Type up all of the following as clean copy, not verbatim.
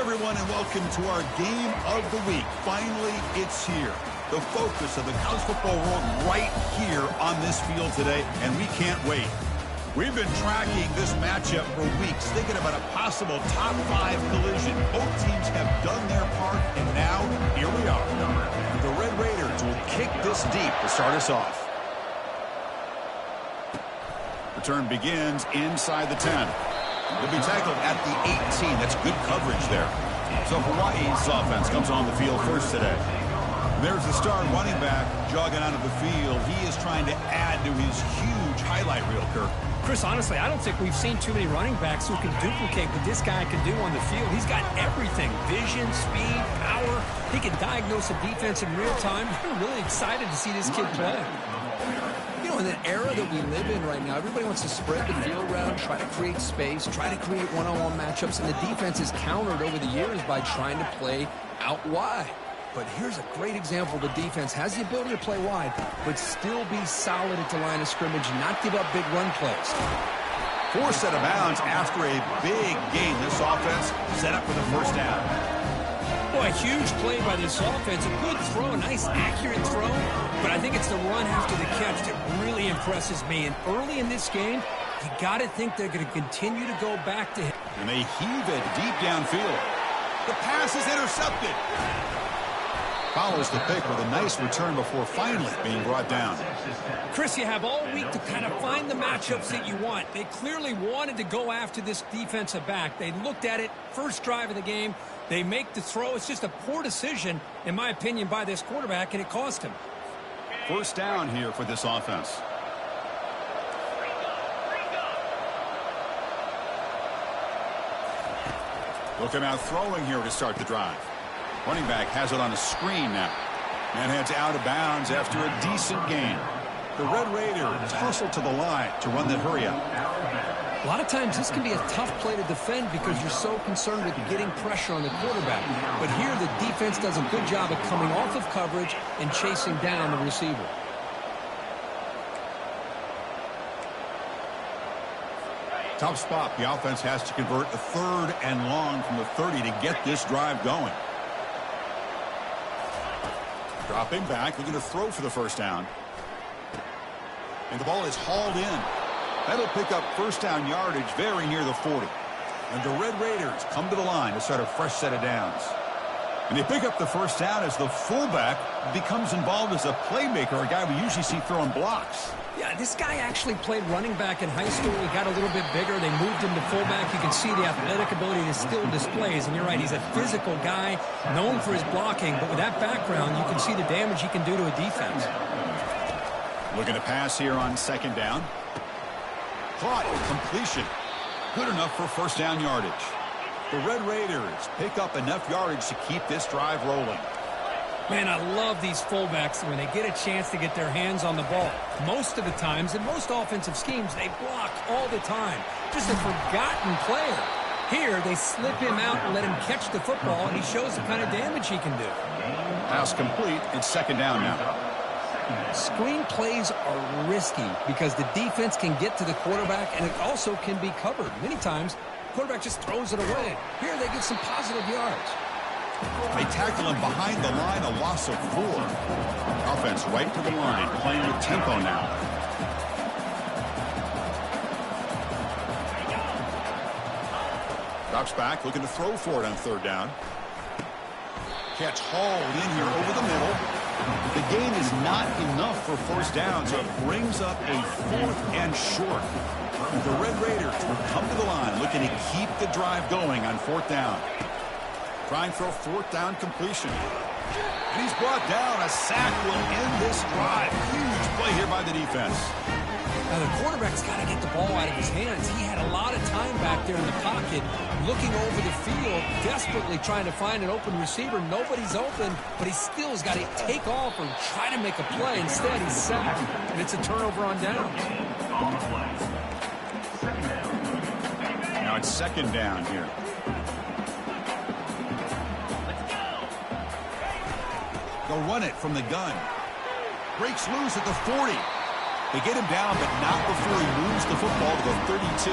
everyone, and welcome to our game of the week. Finally, it's here. The focus of the college football world right here on this field today, and we can't wait. We've been tracking this matchup for weeks, thinking about a possible top 5 collision. Both teams have done their part, and now, here we are. The Red Raiders will kick this deep to start us off. Return begins inside the 10. He'll be tackled at the 18. That's good coverage there. So Hawaii's offense comes on the field first today. There's the star running back jogging out of the field. He is trying to add to his huge highlight reel, Kirk. Chris, honestly, I don't think we've seen too many running backs who can duplicate what this guy can do on the field. He's got everything: vision, speed, power. He can diagnose a defense in real time. I'm really excited to see this kid play. You know, in the era that we live in right now, everybody wants to spread the field around, try to create space, try to create one-on-one matchups, and the defense is countered over the years by trying to play out wide. But here's a great example. The defense has the ability to play wide, but still be solid at the line of scrimmage, not give up big run plays. Forced out of bounds after a big gain. This offense set up for the first down. Boy, a huge play by this offense. A good throw, a nice accurate throw. But I think it's the run after the catch that really impresses me. And early in this game, you got to think they're going to continue to go back to him. And they heave it deep downfield. The pass is intercepted. Follows the pick with a nice return before finally being brought down. Chris, you have all week to kind of find the matchups that you want. They clearly wanted to go after this defensive back. They looked at it, first drive of the game. They make the throw. It's just a poor decision, in my opinion, by this quarterback, and it cost him. First down here for this offense. Looking out throwing here to start the drive. Running back has it on a screen now. And heads out of bounds after a decent gain. The Red Raiders hustle to the line to run the hurry up. A lot of times this can be a tough play to defend because you're so concerned with getting pressure on the quarterback. But here the defense does a good job of coming off of coverage and chasing down the receiver. Tough spot. The offense has to convert a 3rd and long from the 30 to get this drive going. Dropping back, looking to throw for the first down. And the ball is hauled in. That'll pick up first down yardage very near the 40. And the Red Raiders come to the line to start a fresh set of downs. And they pick up the first down as the fullback becomes involved as a playmaker, a guy we usually see throwing blocks. Yeah, this guy actually played running back in high school. He got a little bit bigger. They moved him to fullback. You can see the athletic ability that still displays. And you're right, he's a physical guy, known for his blocking. But with that background, you can see the damage he can do to a defense. Looking to pass here on second down. Caught, completion. Good enough for first down yardage. The Red Raiders pick up enough yardage to keep this drive rolling. Man, I love these fullbacks when they get a chance to get their hands on the ball. Most of the times, in most offensive schemes, they block all the time. Just a forgotten player. Here, they slip him out and let him catch the football, and he shows the kind of damage he can do. Pass complete. It's second down now. Screen plays are risky because the defense can get to the quarterback, and it also can be covered. Many times, the quarterback just throws it away. Here, they get some positive yards. They tackle him behind the line, a loss of 4. Offense right to the line, playing with tempo now. Drops back, looking to throw for it on third down. Catch hauled in here over the middle. The gain is not enough for first down, so it brings up a 4th and short. The Red Raiders will come to the line, looking to keep the drive going on 4th down. Trying for a 4th down completion. And he's brought down. A sack will end this drive. Huge play here by the defense. Now, the quarterback's got to get the ball out of his hands. He had a lot of time back there in the pocket, looking over the field, desperately trying to find an open receiver. Nobody's open, but he still has got to take off and try to make a play. Instead, he's sacked, and it's a turnover on downs. Now it's second down here. They'll run it from the gun. Breaks loose at the 40. They get him down, but not before he moves the football to the 32.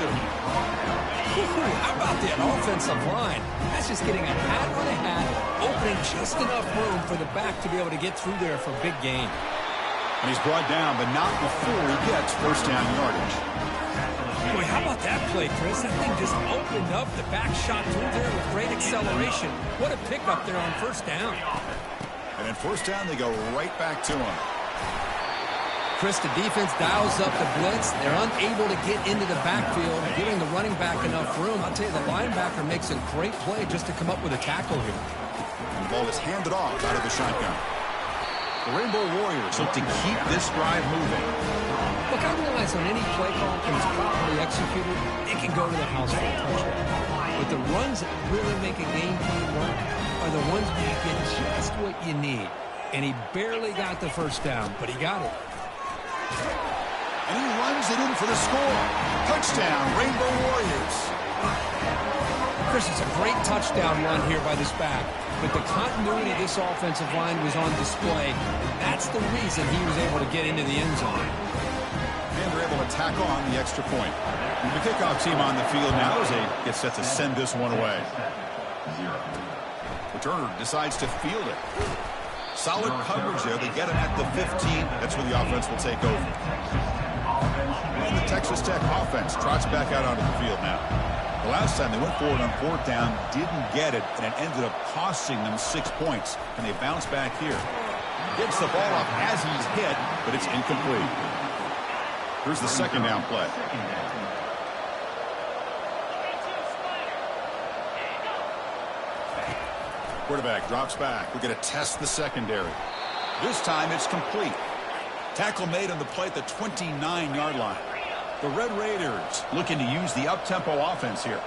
How about that offensive line? That's just getting a hat on a hat, opening just enough room for the back to be able to get through there for a big gain. And he's brought down, but not before he gets first down yardage. Boy, how about that play, Chris? That thing just opened up. The back shot through there with great acceleration. What a pickup there on first down. And then first down, they go right back to him. Chris, the defense dials up the blitz. They're unable to get into the backfield, giving the running back enough room. I'll tell you, the linebacker makes a great play just to come up with a tackle here. And the ball is handed off out of the shotgun. The Rainbow Warriors look to keep this drive moving. Look, I realize on any play call, when it's properly executed, it can go to the house for a touchdown. But the runs that really make a game plan work are the ones where you get just what you need. And he barely got the first down, but he got it. And he runs it in for the score. Touchdown, Rainbow Warriors. Chris, it's a great touchdown run here by this back. But the continuity of this offensive line was on display. That's the reason he was able to get into the end zone. And they're able to tack on the extra point. The kickoff team on the field now as they get set to send this one away. Returner decides to field it. Solid coverage there. They get him at the 15. That's where the offense will take over. And the Texas Tech offense trots back out onto the field now. The last time they went forward on fourth down, didn't get it, and it ended up costing them 6 points. And they bounce back here. Gets the ball up as he's hit, but it's incomplete. Here's the second down play. Quarterback drops back. We're going to test the secondary. This time it's complete. Tackle made on the play at the 29-yard line. The Red Raiders looking to use the up-tempo offense here.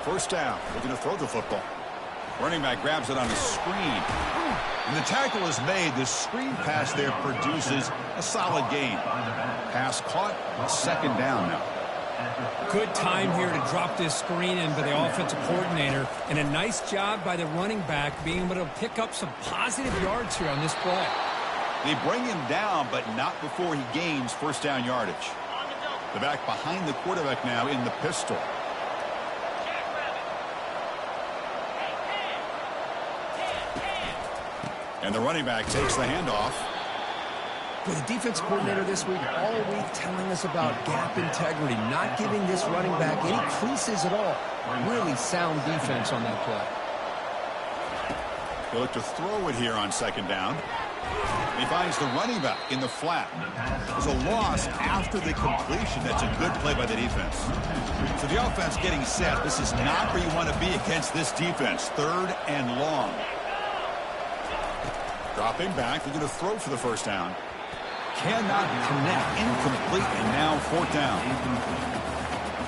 First down. Looking to throw the football. Running back grabs it on a screen. And the tackle is made. The screen pass there produces a solid gain. Pass caught. Second down now. Good time here to drop this screen in by the offensive coordinator. And a nice job by the running back being able to pick up some positive yards here on this play. They bring him down, but not before he gains first down yardage. The back behind the quarterback now in the pistol. And the running back takes the handoff. With the defense coordinator this week, all week telling us about gap integrity, not giving this running back any creases at all. Really sound defense on that play. They look to throw it here on second down. He finds the running back in the flat. There's a loss after the completion. That's a good play by the defense. So the offense getting set. This is not where you want to be against this defense. Third and long. Dropping back. They're going to throw for the first down. Cannot connect. Incomplete. And now fourth down.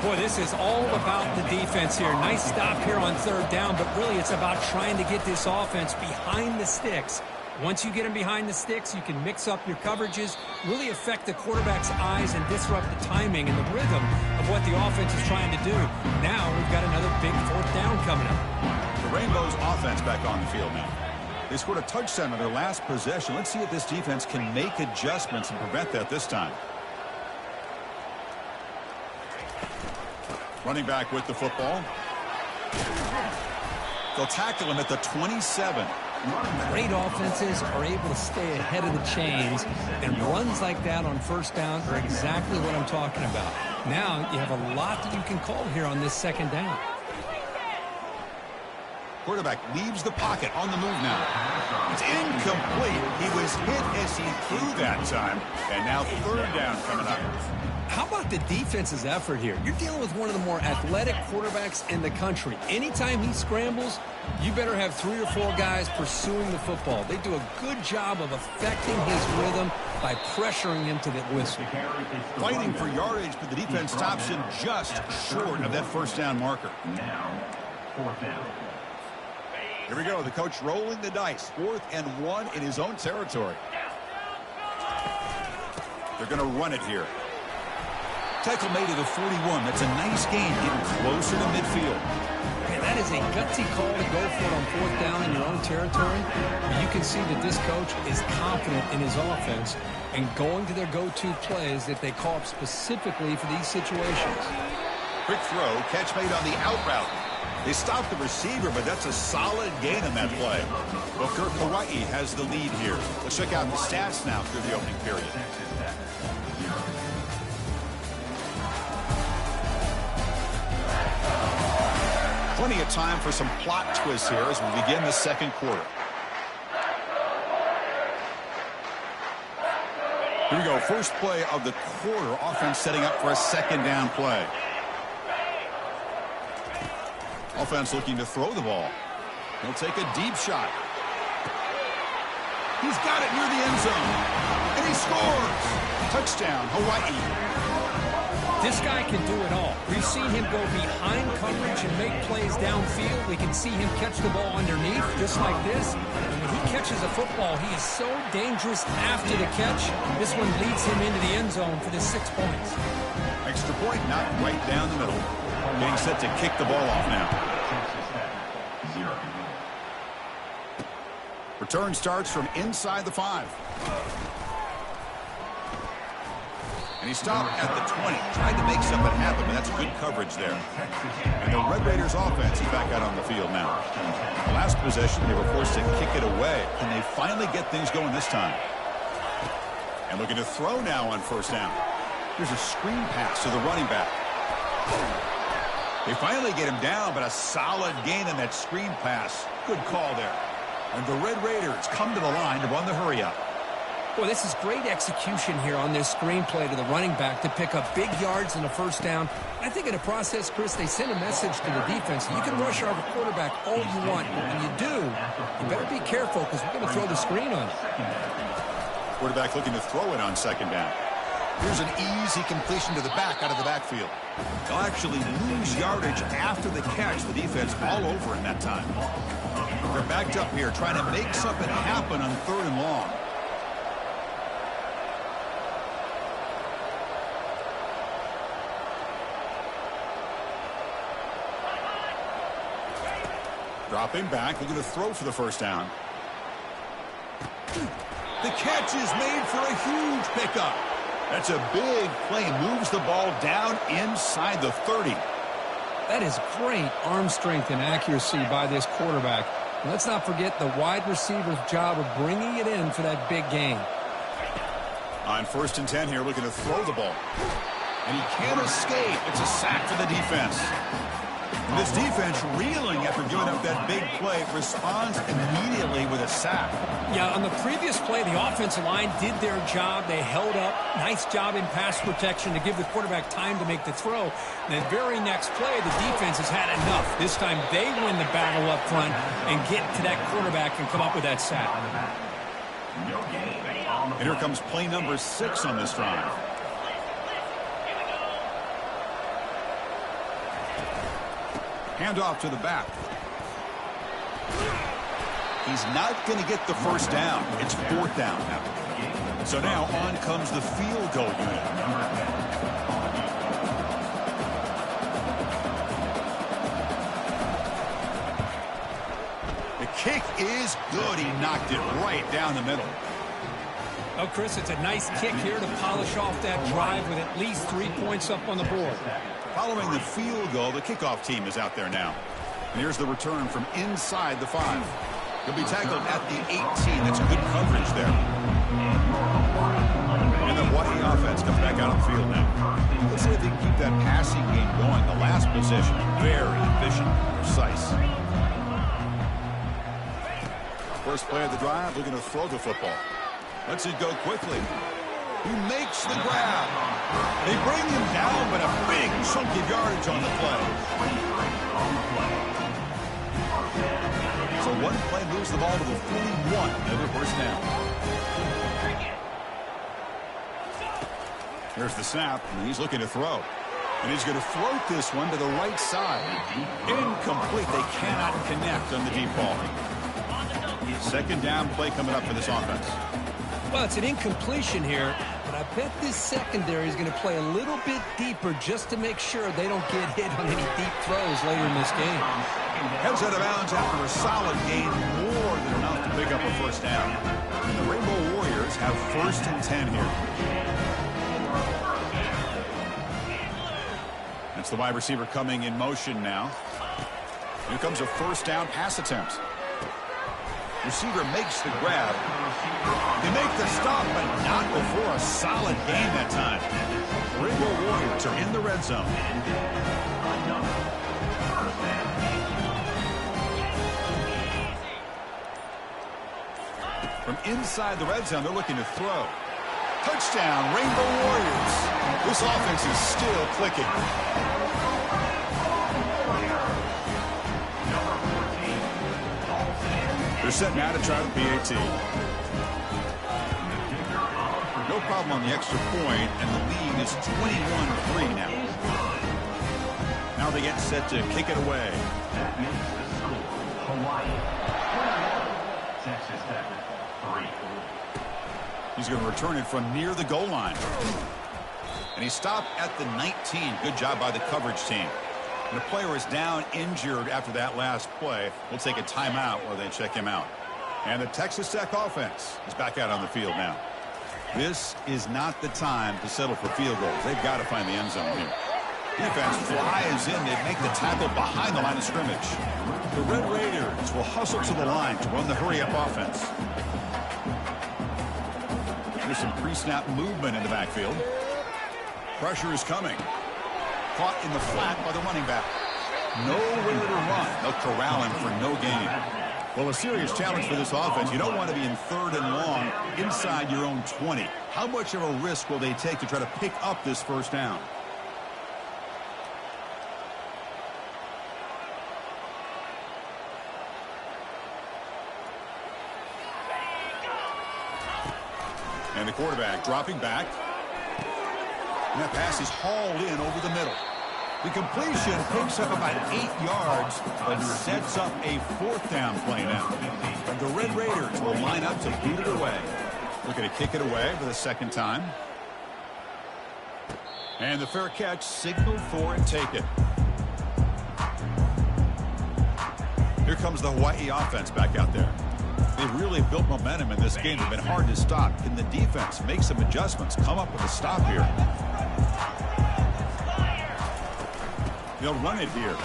Boy, this is all about the defense here. Nice stop here on third down, but really it's about trying to get this offense behind the sticks. Once you get them behind the sticks, you can mix up your coverages, really affect the quarterback's eyes and disrupt the timing and the rhythm of what the offense is trying to do. Now we've got another big fourth down coming up. The Rainbows offense back on the field now. They scored a touchdown on their last possession. Let's see if this defense can make adjustments and prevent that this time. Running back with the football. They'll tackle him at the 27. Great offenses are able to stay ahead of the chains, and runs like that on first down are exactly what I'm talking about. Now you have a lot that you can call here on this second down. Quarterback leaves the pocket on the move now. It's incomplete. He was hit as he threw that time, and now third down coming up. How about the defense's effort here? You're dealing with one of the more athletic quarterbacks in the country. Anytime he scrambles, you better have 3 or 4 guys pursuing the football. They do a good job of affecting his rhythm by pressuring him to the whistle. Fighting for yardage, but the defense stops him just short of that first down marker. Now, fourth down. Here we go. The coach rolling the dice. 4th and 1 in his own territory. They're going to run it here. Tackle made at the 41. That's a nice gain, getting closer to midfield. Man, that is a gutsy call to go for it on 4th down in your own territory. But you can see that this coach is confident in his offense and going to their go-to plays that they call up specifically for these situations. Quick throw, catch made on the out route. They stopped the receiver, but that's a solid gain on that play. Booker, Hawaii has the lead here. Let's check out the stats now through the opening period. Plenty of time for some plot twists here as we begin the second quarter. Here we go. First play of the quarter. Offense setting up for a second down play. Offense looking to throw the ball. He'll take a deep shot. He's got it near the end zone. And he scores. Touchdown, Hawaii. This guy can do it all. We've seen him go behind coverage and make plays downfield. We can see him catch the ball underneath, just like this. And when he catches a football, he is so dangerous after the catch. This one leads him into the end zone for the 6 points. Extra point, not right down the middle. Getting set to kick the ball off now. Return starts from inside the 5. And he stopped at the 20. Tried to make something happen, but that's good coverage there. And the Red Raiders offense is back out on the field now. The last possession, they were forced to kick it away. And they finally get things going this time. And looking to throw now on 1st down. Here's a screen pass to the running back. They finally get him down, but a solid gain on that screen pass. Good call there. And the Red Raiders come to the line to run the hurry-up. Boy, this is great execution here on this screen play to the running back to pick up big yards in the 1st down. I think in the process, Chris, they send a message to the defense. You can rush our quarterback all you want, but when you do, you better be careful because we're going to throw the screen on it. Quarterback looking to throw it on 2nd down. Here's an easy completion to the back out of the backfield. They'll actually lose yardage after the catch. The defense all over in that time. They're backed up here trying to make something happen on 3rd and long. Dropping back, looking to throw for the 1st down. The catch is made for a huge pickup. That's a big play. Moves the ball down inside the 30. That is great arm strength and accuracy by this quarterback. And let's not forget the wide receiver's job of bringing it in for that big gain. On 1st and 10 here, looking to throw the ball. And he can't escape. It's a sack for the defense. And this defense, reeling after giving up that big play, responds immediately with a sack. Yeah, on the previous play, the offensive line did their job. They held up. Nice job in pass protection to give the quarterback time to make the throw. And the very next play, the defense has had enough. This time, they win the battle up front and get to that quarterback and come up with that sack. And here comes play number 6 on this drive. Handoff to the back. He's not going to get the 1st down. It's 4th down. So now on comes the field goal unit. The kick is good. He knocked it right down the middle. Oh, Chris, it's a nice kick here to polish off that drive with at least 3 points up on the board. Following the field goal, the kickoff team is out there now. And here's the return from inside the 5. He'll be tackled at the 18. That's good coverage there. And the Hawaii offense comes back out on the field now. Let's see if they can keep that passing game going. The last possession, very efficient, precise. First play of the drive, looking to throw the football. Lets it go quickly. He makes the grab. They bring him down, but a big chunk of yardage on the play. So one play moves the ball to the 41. Another first down. Here's the snap, and he's looking to throw. And he's going to float this one to the right side. Incomplete. They cannot connect on the deep ball. 2nd down play coming up for this offense. Well, it's an incompletion here, but I bet this secondary is going to play a little bit deeper just to make sure they don't get hit on any deep throws later in this game. Heads out of bounds after a solid gain, more than enough to pick up a first down. And the Rainbow Warriors have 1st and 10 here. That's the wide receiver coming in motion now. Here comes a first down pass attempt. Receiver makes the grab. They make the stop, but not before a solid gain that time. Rainbow Warriors are in the red zone. From inside the red zone, they're looking to throw. Touchdown, Rainbow Warriors. This offense is still clicking. They're set now to try the PAT. No problem on the extra point, and the lead is 21-3 now. Now they get set to kick it away. He's going to return it from near the goal line. And he stopped at the 19. Good job by the coverage team. And the player is down injured after that last play. We'll take a timeout while they check him out. And the Texas Tech offense is back out on the field now. This is not the time to settle for field goals. They've got to find the end zone here. Defense flies in. They make the tackle behind the line of scrimmage. The Red Raiders will hustle to the line to run the hurry-up offense. There's some pre-snap movement in the backfield. Pressure is coming. Caught in the flat by the running back. Nowhere to run. They'll corral him for no gain. Well, a serious challenge for this offense. You don't want to be in 3rd and long inside your own 20. How much of a risk will they take to try to pick up this first down? And the quarterback dropping back. And that pass is hauled in over the middle. The completion picks up about 8 yards, but sets up a 4th down play now. And the Red Raiders will line up to boot it away. Looking to kick it away for the 2nd time. And the fair catch signaled for and taken. Here comes the Hawaii offense back out there. They've really built momentum in this game. They've been hard to stop. Can the defense make some adjustments, come up with a stop here? They'll run it here.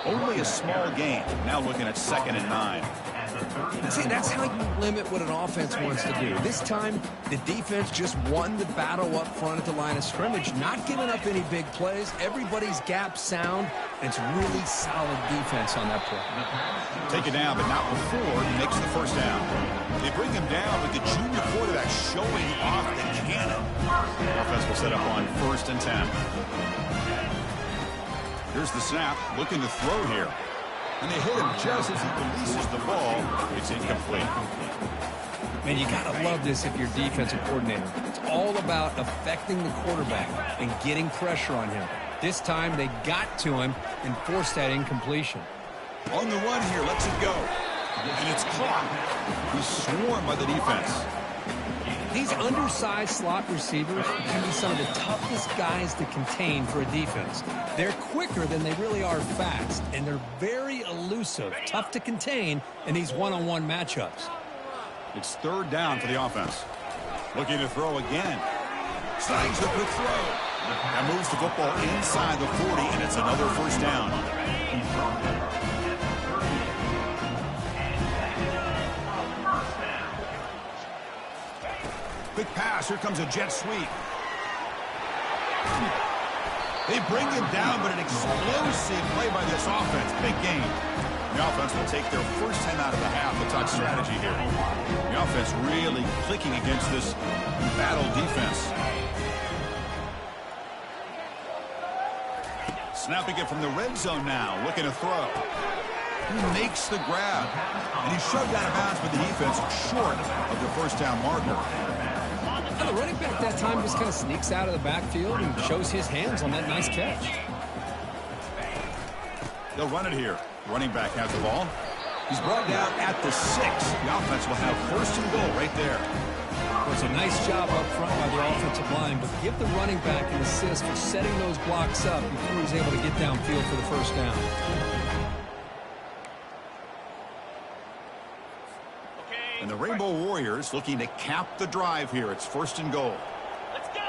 Only a small gain. Now looking at 2nd and 9. See, that's how you limit what an offense wants to do. This time, the defense just won the battle up front at the line of scrimmage, not giving up any big plays. Everybody's gap sound, and it's really solid defense on that play. Take it down, but not before he makes the first down. They bring him down with the junior quarterback showing off the cannon. The offense will set up on 1st and 10. Here's the snap, looking to throw here. And they hit him just as he releases the ball. It's incomplete. Man, you got to love this if you're defensive coordinator. It's all about affecting the quarterback and getting pressure on him. This time, they got to him and forced that incompletion. On the run here, lets it go. And it's caught. He's swarmed by the defense. These undersized slot receivers can be some of the toughest guys to contain for a defense. They're quicker than they really are fast, and they're very elusive, tough to contain in these one-on-one matchups. It's 3rd down for the offense. Looking to throw again. Snags the quick throw. That moves the football inside the 40, and it's another first down. Quick pass. Here comes a jet sweep. They bring him down, but an explosive play by this offense. Big game. The offense will take their first 10 out of the half. We'll talk strategy here. The offense really clicking against this battle defense. Snapping it from the red zone now. Looking to throw. He makes the grab. And he's shoved out of bounds with the defense short of the first down marker. And the running back that time just kind of sneaks out of the backfield and shows his hands on that nice catch. They'll run it here. Running back has the ball. He's brought down at the 6. The offense will have 1st and goal right there. Well, it's a nice job up front by the offensive line, but give the running back an assist for setting those blocks up before he's able to get downfield for the first down. And the Rainbow Warriors looking to cap the drive here. It's 1st and goal. Let's go.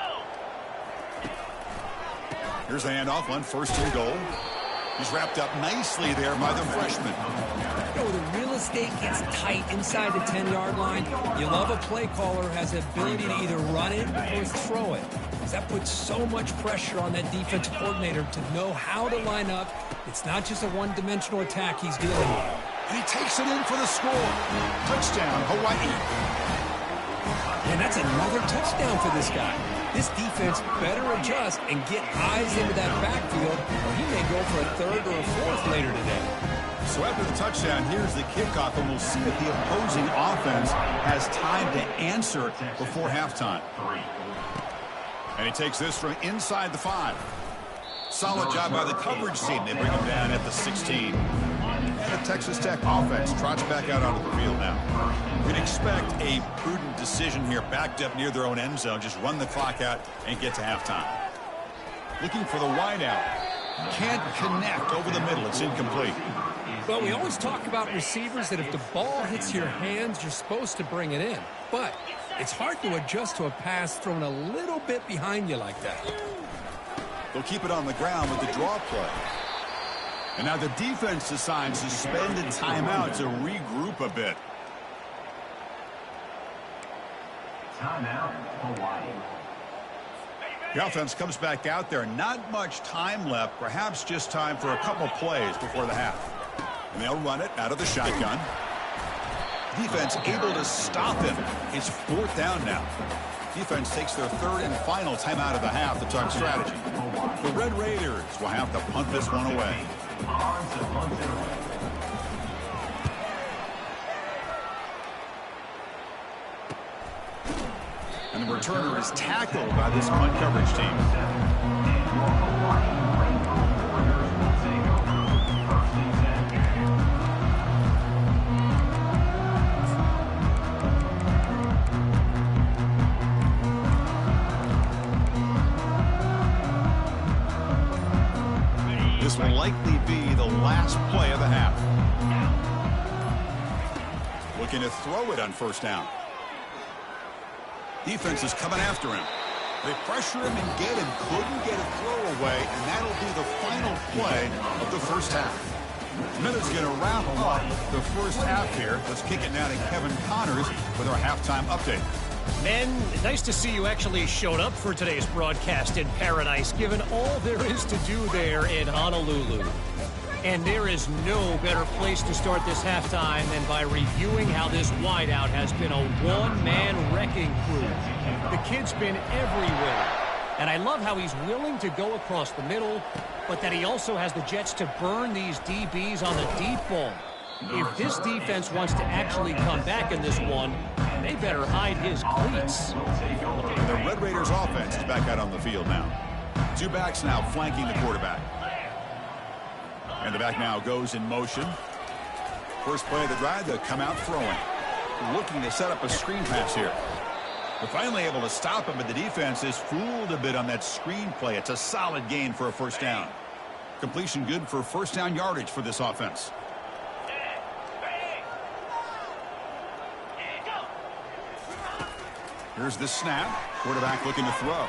Here's the handoff on 1st and goal. He's wrapped up nicely there by the freshman. You know, the real estate gets tight inside the 10-yard line. You love a play caller who has the ability to either run it or throw it. Because that puts so much pressure on that defensive coordinator to know how to line up. It's not just a one-dimensional attack he's dealing with. And he takes it in for the score. Touchdown, Hawaii. And that's another touchdown for this guy. This defense better adjust and get eyes into that backfield, or he may go for a 3rd or a 4th later today. So after the touchdown, here's the kickoff, and we'll see if the opposing offense has time to answer before halftime. And he takes this from inside the 5. Solid job by the coverage team. They bring him down at the 16. And the Texas Tech offense trots back out onto the field now. We'd expect a prudent decision here, backed up near their own end zone. Just run the clock out and get to halftime. Looking for the wideout. Can't connect over the middle. It's incomplete. Well, we always talk about receivers that if the ball hits your hands, you're supposed to bring it in. But it's hard to adjust to a pass thrown a little bit behind you like that. They'll keep it on the ground with the draw play. And now the defense decides to spend a timeout to regroup a bit. Timeout, Hawaii. The offense comes back out there. Not much time left. Perhaps just time for a couple plays before the half. And they'll run it out of the shotgun. Defense able to stop him. It's 4th down now. Defense takes their 3rd and final timeout of the half to talk strategy. The Red Raiders will have to punt this one away. And the returner is tackled by this punt coverage team. This will likely be the last play of the half. Looking to throw it on 1st down. Defense is coming after him. They pressure him and get him. Couldn't get a throw away, and that'll be the final play of the 1st half. Miller's going to wrap up the 1st half here. Let's kick it now to Kevin Connors with our halftime update. Men, nice to see you actually showed up for today's broadcast in paradise, given all there is to do there in Honolulu. And there is no better place to start this halftime than by reviewing how this wideout has been a one-man wrecking crew. The kid's been everywhere. And I love how he's willing to go across the middle, but that he also has the jets to burn these DBs on the deep ball. If this defense wants to actually come back in this one, they better hide his cleats. And the Red Raiders offense is back out on the field now. 2 backs now flanking the quarterback. And the back now goes in motion. First play of the drive, they'll come out throwing. Looking to set up a screen pass here. They're finally able to stop him, but the defense is fooled a bit on that screen play. It's a solid gain for a 1st down. Completion good for 1st down yardage for this offense. Here's the snap. Quarterback looking to throw.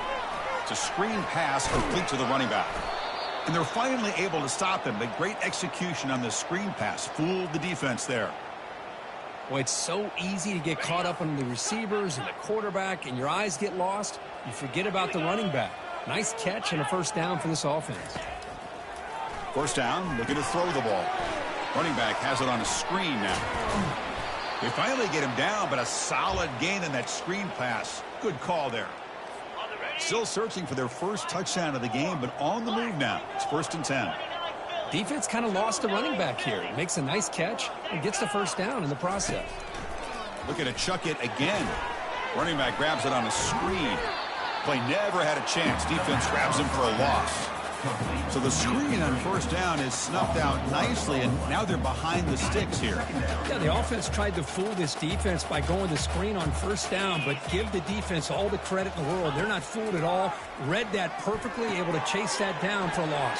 It's a screen pass complete to the running back. And they're finally able to stop him. But great execution on the screen pass. Fooled the defense there. Boy, it's so easy to get caught up on the receivers and the quarterback, and your eyes get lost. You forget about the running back. Nice catch and a 1st down for this offense. 1st down, looking to throw the ball. Running back has it on a screen now. They finally get him down, but a solid gain in that screen pass. Good call there. Still searching for their 1st touchdown of the game, but on the move now. It's 1st and 10. Defense kind of lost the running back here. He makes a nice catch and gets the 1st down in the process. Looking to chuck it again. Running back grabs it on a screen. Play never had a chance. Defense grabs him for a loss. So the screen on first down is snuffed out nicely, and now they're behind the sticks here. Yeah, the offense tried to fool this defense by going the screen on first down, but give the defense all the credit in the world. They're not fooled at all. Read that perfectly, able to chase that down for a loss.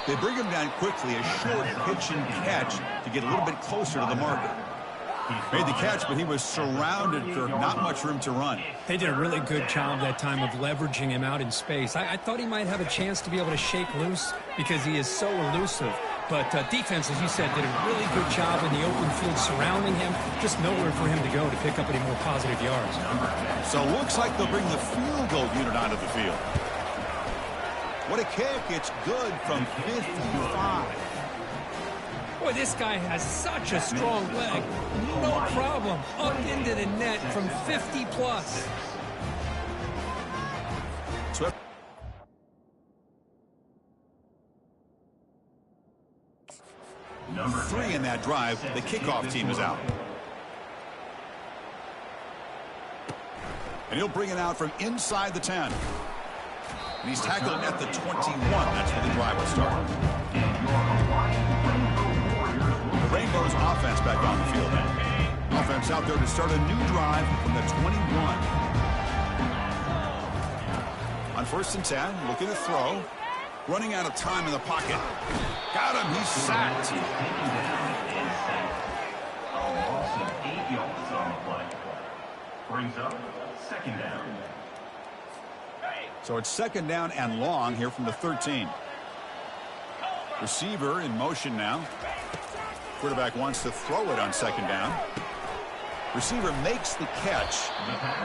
They bring him down quickly, a short pitch and catch to get a little bit closer to the marker. Made the catch, but he was surrounded for not much room to run. They did a really good job that time of leveraging him out in space. I thought he might have a chance to be able to shake loose because he is so elusive. But defense, as you said, did a really good job in the open field surrounding him. Just nowhere for him to go to pick up any more positive yards. So it looks like they'll bring the field goal unit onto the field. What a kick. It's good from 55. Boy, this guy has such a strong leg. No problem. Up into the net from 50-plus. Number 3 in that drive. The kickoff team is out. And he'll bring it out from inside the 10. And he's tackled at the 21. That's where the drive will start. The Rainbows offense back on the field now. Offense out there to start a new drive from the 21. On first and 10, looking to throw. Running out of time in the pocket. Got him. He's sacked. A loss of 8 yards on the play. Brings up second down. So it's second down and long here from the 13. Receiver in motion now. Quarterback wants to throw it on second down. Receiver makes the catch.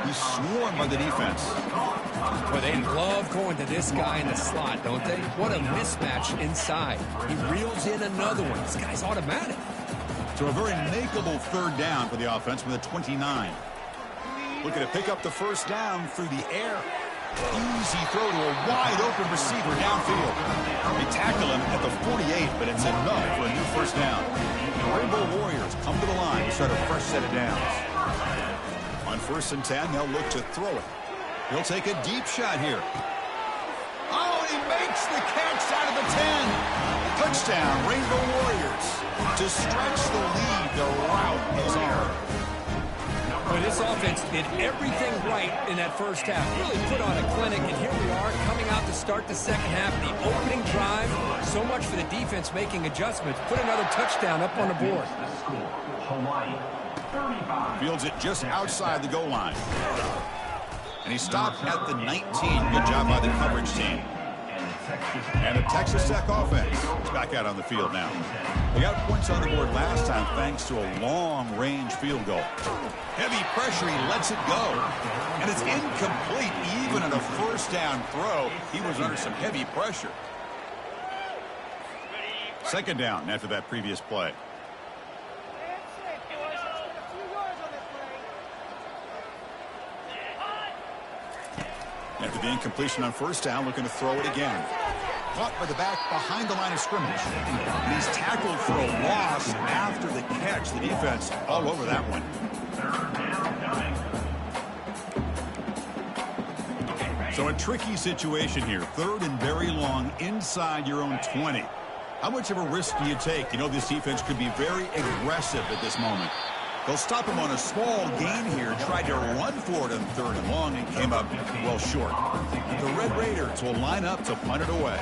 He's swarmed by the defense. Well, they love going to this guy in the slot, don't they? What a mismatch inside. He reels in another one. This guy's automatic. So a very makeable third down for the offense with a 29. Looking to pick up the first down through the air. Easy throw to a wide-open receiver downfield. They tackle him at the 48, but it's enough for a new first down. The Rainbow Warriors come to the line to start a fresh set of downs. On first and 10, they'll look to throw it. He'll take a deep shot here. Oh, and he makes the catch out of the 10. Touchdown, Rainbow Warriors. To stretch the lead, the route is on. Well, this offense did everything right in that first half. Really put on a clinic, and here we are coming out to start the second half. The opening drive, so much for the defense making adjustments. Put another touchdown up on the board. Fields it just outside the goal line. And he stopped at the 19. Good job by the coverage team. And the Texas Tech offense is back out on the field now. They got points on the board last time thanks to a long-range field goal. Heavy pressure, he lets it go. And it's incomplete even in a first down throw. He was under some heavy pressure. Second down after that previous play. After the incompletion on first down, looking to throw it again. Caught by the back behind the line of scrimmage. And he's tackled for a loss after the catch. The defense all over that one. So a tricky situation here. Third and very long inside your own 20. How much of a risk do you take? You know this defense could be very aggressive at this moment. They'll stop him on a small gain here. Tried to run for it on third and long and came up well short. The Red Raiders will line up to punt it away.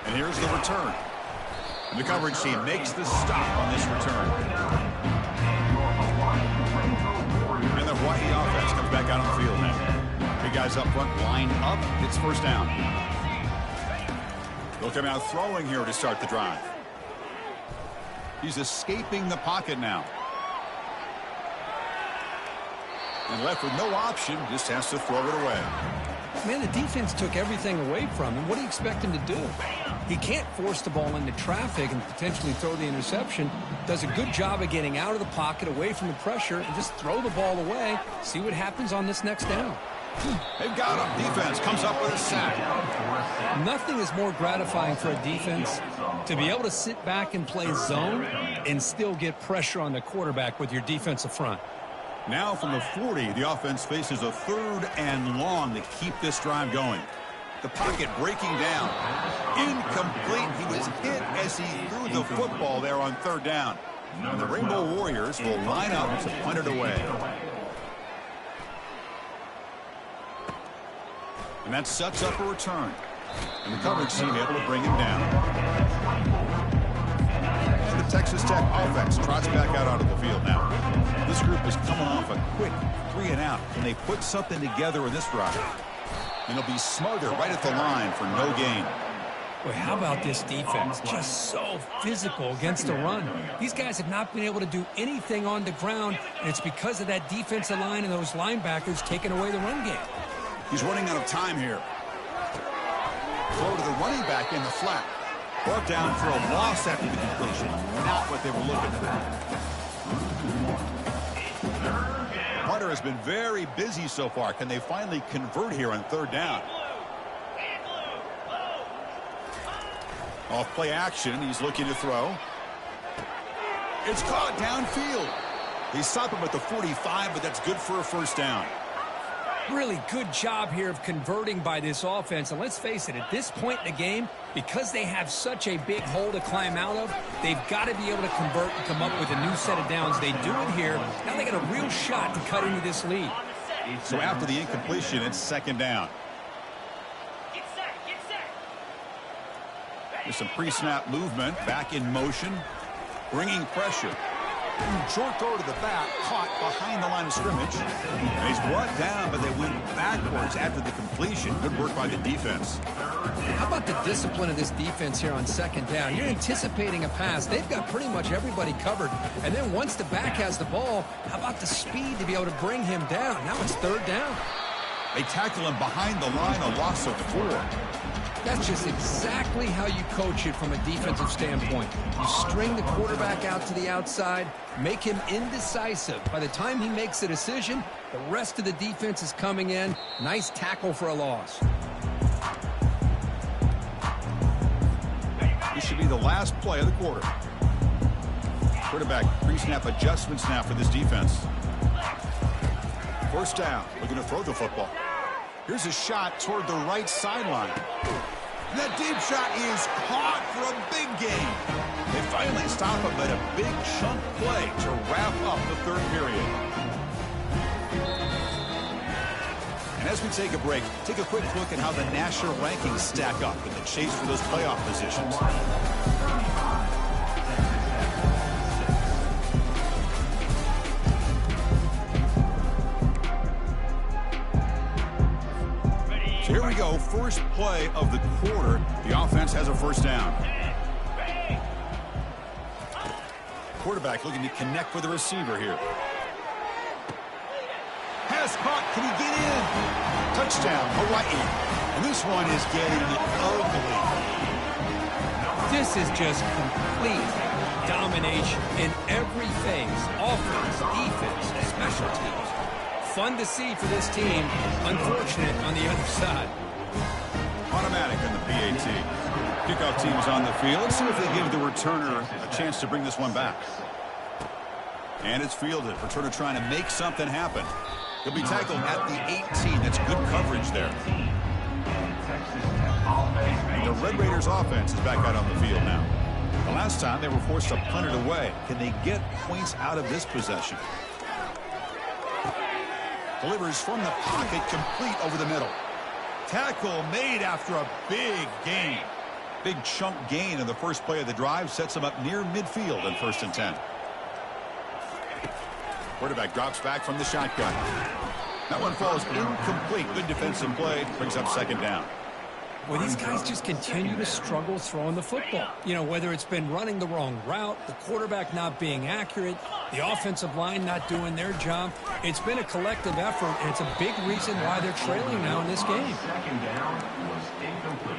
And here's the return. And the coverage team makes the stop on this return. And the Hawaii offense comes back out on the field now. Big guys up front line up. It's first down. They'll come out throwing here to start the drive. He's escaping the pocket now. And left with no option, just has to throw it away. Man, the defense took everything away from him. What do you expect him to do? He can't force the ball into traffic and potentially throw the interception. Does a good job of getting out of the pocket, away from the pressure, and just throw the ball away. See what happens on this next down. They've got him. Defense comes up with a sack. Nothing is more gratifying for a defense to be able to sit back and play zone and still get pressure on the quarterback with your defensive front. Now from the 40, the offense faces a 3rd and long to keep this drive going. The pocket breaking down. Incomplete. He was hit as he threw the football there on 3rd down. And the Rainbow Warriors will line up to punt it away. And that sets up a return. And the coverage team able to bring him down. And the Texas Tech offense trots back out onto the field now. This group is coming off a quick 3 and out. Can they put something together in this drive? And they'll be smarter right at the line for no gain. Boy, how about this defense? Just so physical against the run. These guys have not been able to do anything on the ground, and it's because of that defensive line and those linebackers taking away the run game. He's running out of time here. Throw to the running back in the flat. Brought down for a loss after the completion. Not what they were looking for. Hunter has been very busy so far. Can they finally convert here on 3rd down? Off play action. He's looking to throw. It's caught downfield. They stop him at the 45, but that's good for a 1st down. Really good job here of converting by this offense. And let's face it, at this point in the game, because they have such a big hole to climb out of, they've got to be able to convert and come up with a new set of downs. They do it here. Now they got a real shot to cut into this lead. So after the incompletion, it's 2nd down. There's some pre-snap movement, back in motion, bringing pressure. Short throw to the back, caught behind the line of scrimmage. And he's brought down, but they went backwards after the completion. Good work by the defense. How about the discipline of this defense here on 2nd down? You're anticipating a pass. They've got pretty much everybody covered. And then once the back has the ball, how about the speed to be able to bring him down? Now it's 3rd down. They tackle him behind the line, a loss of 4. That's just exactly how you coach it from a defensive standpoint. You string the quarterback out to the outside, make him indecisive. By the time he makes a decision, the rest of the defense is coming in. Nice tackle for a loss. This should be the last play of the quarter. Quarterback pre-snap adjustments now for this defense. 1st down, looking to throw the football. Here's a shot toward the right sideline. That deep shot is caught for a big gain. They finally stop him at a big chunk play to wrap up the 3rd period. And as we take a break, take a quick look at how the national rankings stack up in the chase for those playoff positions. So here we go, first play of the quarter. The offense has a 1st down. Quarterback looking to connect with the receiver here. Pass caught, can he get in? Touchdown, Hawaii. And this one is getting ugly. This is just complete domination in every phase. Offense, defense, special teams. Fun to see for this team. Unfortunate on the other side. Automatic on the PAT. Kickoff team's on the field. Let's see if they give the returner a chance to bring this one back. And it's fielded. Returner trying to make something happen. He'll be tackled at the 18. That's good coverage there. And the Red Raiders offense is back out on the field now. The last time they were forced to punt it away. Can they get points out of this possession? Delivers from the pocket, complete over the middle. Tackle made after a big gain. Big chunk gain in the first play of the drive sets him up near midfield on 1st and 10. Quarterback drops back from the shotgun. That one falls incomplete. Good defensive play. Brings up 2nd down. Well, these guys just continue to struggle throwing the football. You know, whether it's been running the wrong route, the quarterback not being accurate, the offensive line not doing their job. It's been a collective effort, and it's a big reason why they're trailing now in this game. 2nd down was incomplete.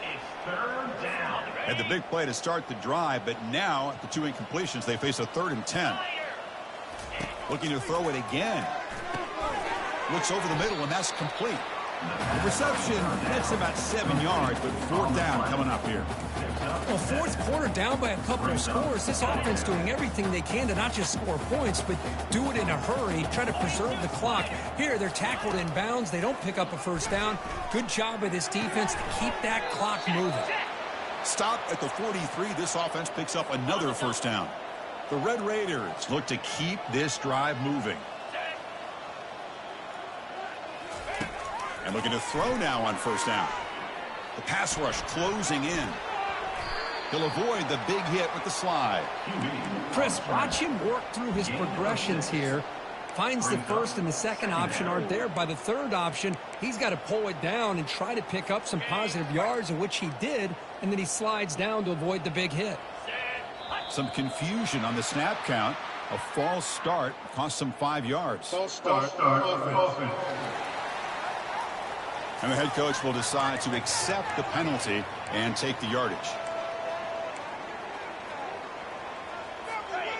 It's 3rd down. Had the big play to start the drive, but now, at the 2 incompletions, they face a 3rd and 10. Looking to throw it again. Looks over the middle, and that's complete. The reception, that's about 7 yards, but fourth down coming up here. Well, fourth quarter down by a couple of scores. This offense doing everything they can to not just score points, but do it in a hurry, try to preserve the clock. Here, they're tackled in bounds. They don't pick up a first down. Good job by this defense to keep that clock moving. Stop at the 43. This offense picks up another first down. The Red Raiders look to keep this drive moving. And looking to throw now on first down. The pass rush closing in. He'll avoid the big hit with the slide. Chris, watch him work through his progressions here. Finds the first and the second option aren't there. By the third option, he's got to pull it down and try to pick up some positive yards, in which he did, and then he slides down to avoid the big hit. Some confusion on the snap count. A false start cost some 5 yards. False start. Offense. And the head coach will decide to accept the penalty and take the yardage.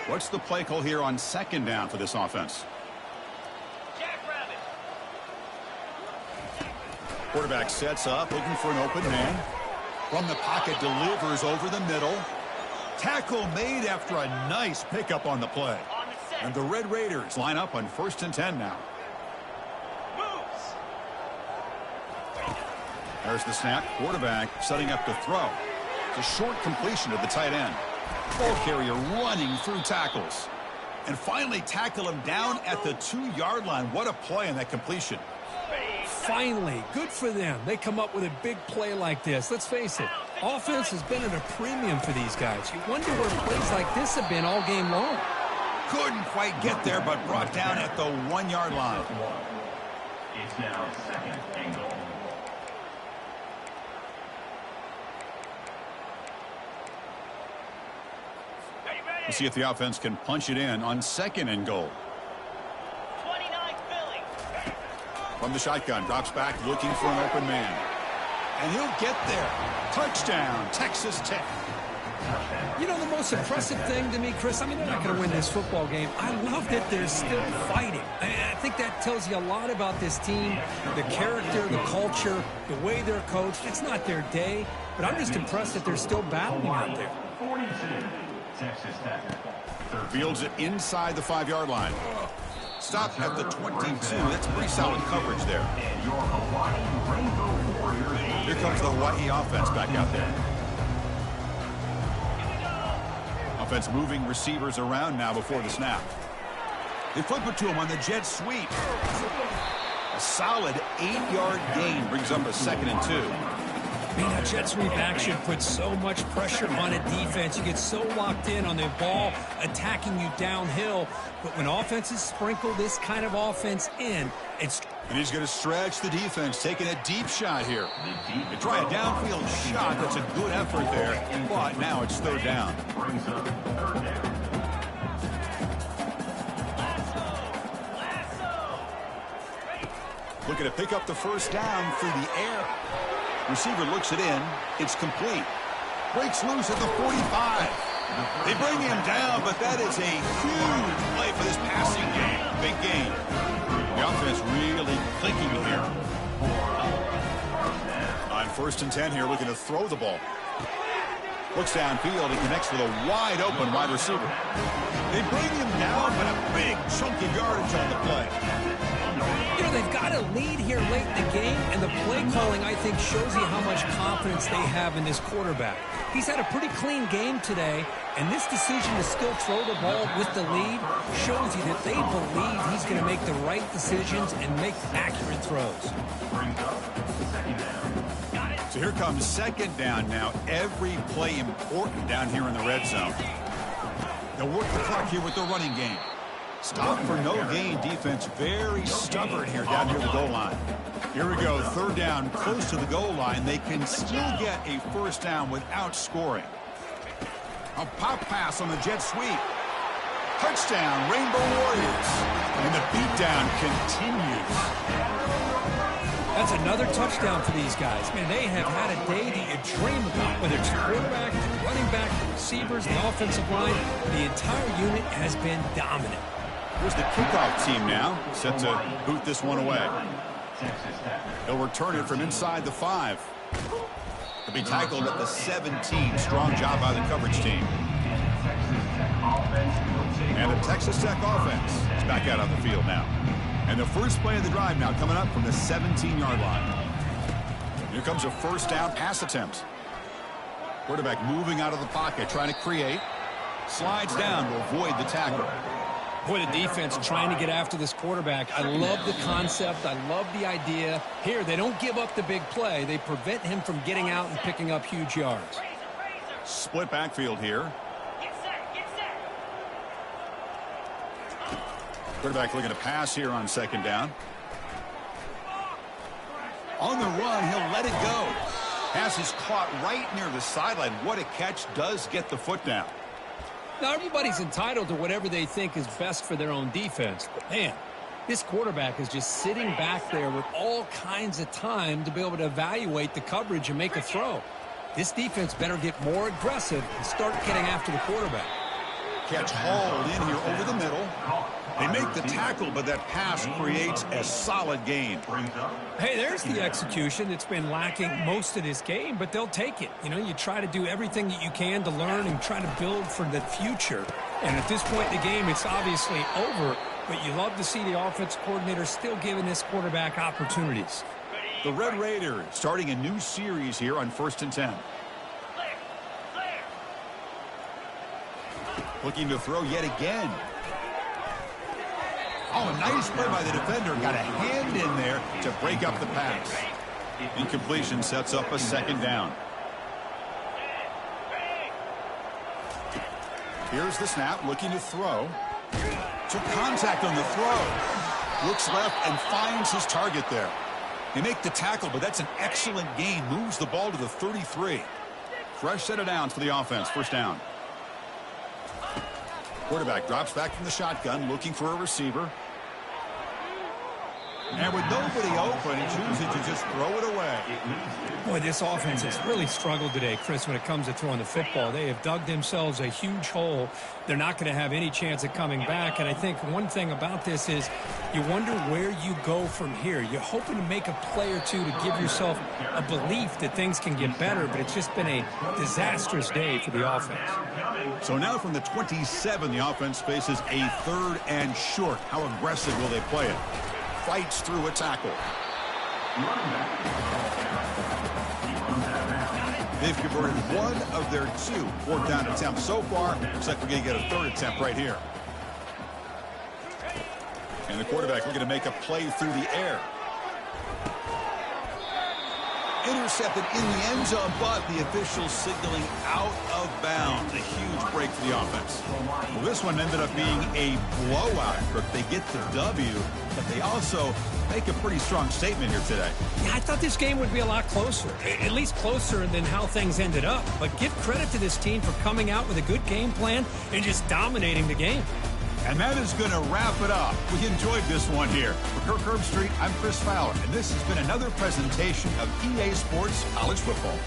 What's the play call here on second down for this offense? Quarterback sets up, looking for an open man. From the pocket, delivers over the middle. Tackle made after a nice pickup on the play. And the Red Raiders line up on 1st and 10 now. There's the snap. Quarterback setting up to throw. It's a short completion to the tight end. Ball carrier running through tackles. And finally tackle him down at the 2-yard line. What a play on that completion. Finally, good for them. They come up with a big play like this. Let's face it, offense has been at a premium for these guys. You wonder where plays like this have been all game long. Couldn't quite get there, but brought down at the 1-yard line. It's now second and goal. We'll see if the offense can punch it in on 2nd and goal. 29 Philly. From the shotgun, drops back looking for an open man. And he'll get there. Touchdown, Texas Tech. You know, the most impressive thing to me, Chris, I mean, they're not going to win this football game. I love that they're still fighting. I think that tells you a lot about this team, the character, the culture, the way they're coached. It's not their day, but I'm just impressed that they're still battling out there. 42, Texas Tech. Fields it inside the 5-yard line. Stop at the 22. That's pretty solid coverage there. And your Hawaii Rainbow Warriors. Here comes the Hawaii offense back out there. Offense moving receivers around now before the snap. They flip it to him on the jet sweep. A solid 8-yard gain brings up a 2nd and 2. I mean, that jet sweep action puts so much pressure on a defense. You get so locked in on the ball attacking you downhill. But when offenses sprinkle this kind of offense in, it's... And he's going to stretch the defense, taking a deep shot here. They try a downfield shot. That's a good effort there. But now it's 3rd down. Brings up 3rd down. Looking to pick up the first down through the air. Receiver looks it in. It's complete. Breaks loose at the 45. They bring him down, but that is a huge play for this passing game. Big gain. The offense really clicking here. On 1st and 10 here, looking to throw the ball. Looks downfield and connects with a wide open wide receiver. They bring him down, but a big chunk of yardage on the play. You know, they've got a lead here late in the game, and the play calling, I think, shows you how much confidence they have in this quarterback. He's had a pretty clean game today, and this decision to still throw the ball with the lead shows you that they believe he's going to make the right decisions and make accurate throws. So here comes 2nd down now. Every play important down here in the red zone. They'll work the clock here with the running game. Stop for no gain defense. Very stubborn here down near the goal line. Here we go. 3rd down close to the goal line. They can still get a first down without scoring. A pop pass on the jet sweep. Touchdown, Rainbow Warriors. And the beatdown continues. That's another touchdown for these guys. Man, they have had a day that you dream about, whether it's the quarterback, the running back, the receivers, the offensive line. The entire unit has been dominant. Here's the kickoff team now, set to boot this one away. Texas Tech. He'll return it from inside the 5. He'll be tackled at the 17. Strong job by the coverage team. And the Texas Tech offense is back out on the field now. And the first play of the drive now coming up from the 17-yard line. Here comes a first down pass attempt. Quarterback moving out of the pocket, trying to create. Slides down to avoid the tackle. Boy, the defense trying to get after this quarterback. I love the concept. I love the idea. Here, they don't give up the big play. They prevent him from getting out and picking up huge yards. Split backfield here. Quarterback looking to pass here on second down. On the run, he'll let it go. Pass is caught right near the sideline. What a catch. Does get the foot down. Now, everybody's entitled to whatever they think is best for their own defense. But, man, this quarterback is just sitting back there with all kinds of time to be able to evaluate the coverage and make a throw. This defense better get more aggressive and start getting after the quarterback. Catch hauled in here over the middle. They make the tackle, but that pass creates a solid gain. Hey, there's the execution that's been lacking most of this game, but they'll take it. You know, you try to do everything that you can to learn and try to build for the future. And at this point in the game, it's obviously over, but you love to see the offense coordinator still giving this quarterback opportunities. The Red Raiders starting a new series here on 1st and 10. Looking to throw yet again. Oh, a nice play by the defender. Got a hand in there to break up the pass. Incompletion sets up a second down. Here's the snap, looking to throw. Took contact on the throw. Looks left and finds his target there. They make the tackle, but that's an excellent gain. Moves the ball to the 33. Fresh set of downs for the offense. First down. Quarterback drops back from the shotgun, looking for a receiver. And with nobody open, he chooses to just throw it away. Boy, this offense has really struggled today, Chris, when it comes to throwing the football. They have dug themselves a huge hole. They're not going to have any chance of coming back. And I think one thing about this is you wonder where you go from here. You're hoping to make a play or two to give yourself a belief that things can get better, but it's just been a disastrous day for the offense. So now from the 27, the offense faces a 3rd and short. How aggressive will they play it? Fights through a tackle. They've converted one of their 2 4th down attempts so far. Looks like we're going to get a 3rd attempt right here. And the quarterback looking to make a play through the air. Intercepted in the end zone, but the officials signaling out of bounds. A huge break for the offense. Well, this one ended up being a blowout. They get the W, but they also make a pretty strong statement here today. Yeah, I thought this game would be a lot closer, at least closer than how things ended up. But give credit to this team for coming out with a good game plan and just dominating the game. And that is going to wrap it up. We enjoyed this one here. For Kirk Herbstreit, I'm Chris Fowler, and this has been another presentation of EA Sports College Football.